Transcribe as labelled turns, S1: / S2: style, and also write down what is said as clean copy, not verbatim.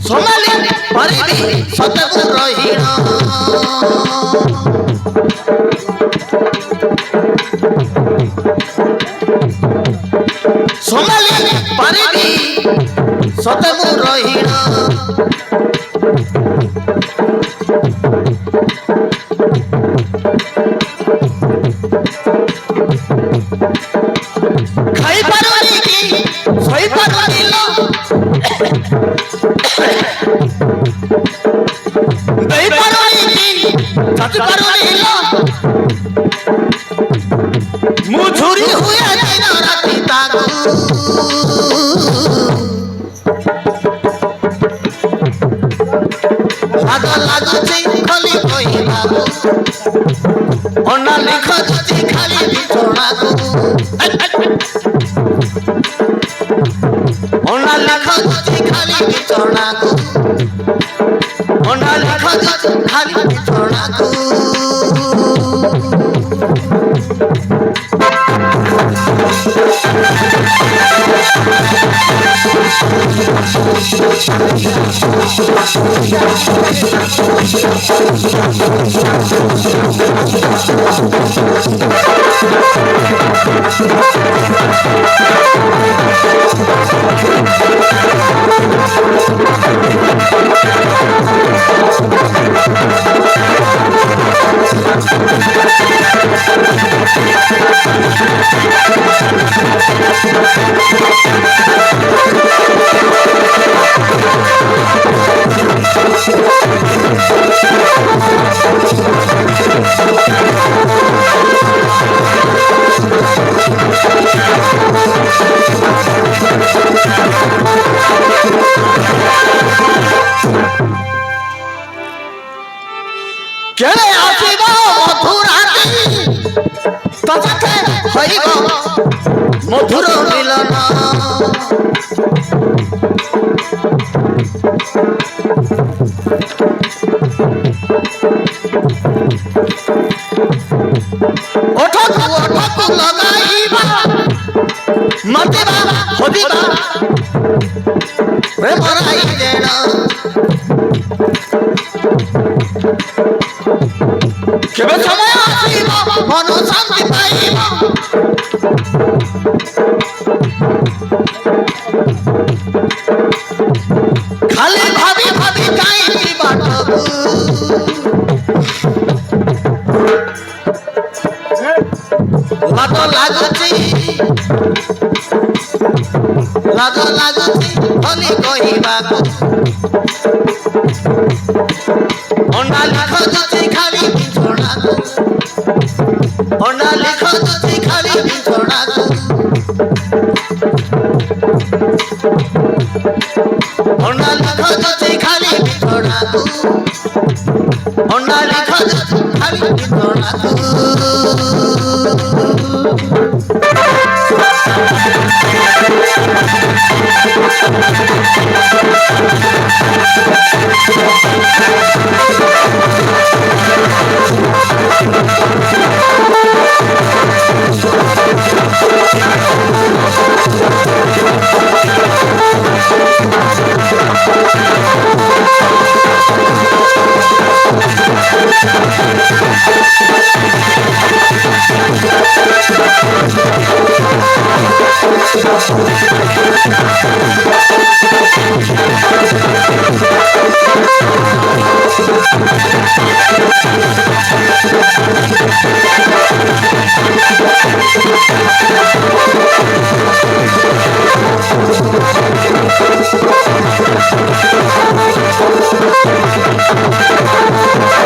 S1: Somali परिबी सतगु रहीण संभाली परिबी सतगु रहीण खाई पारुनी की सोई पारुनी लो दही पारुनी की चाचू पारुनी लो मुझुरी हुए दिन राती तागु लागो लागो ची खली कोई लागो ओना लिखो ची खाली बिछोड़ा को ओना लिखो ची खाली बिछोड़ा को ओना लिखो ची खाली बिछोड़ा को केले आसीब मधुराती तथाके हईब मधुर मिलन ओठकु ओठकु लगाईबा मतिबा हबिबा प्रेम राई देना केबे समय आसीब मन शांति पाइब खाली भाभी भाभी जाई बाटबू लागो लागुची होली कहिबा को ओना लिखो ची खाली बिछोड़ा को ओना लिखो ची खाली बिछोड़ा को ओना लिखो ची खाली बिछोड़ा को ओना लिखो ची खाली बिछोड़ा को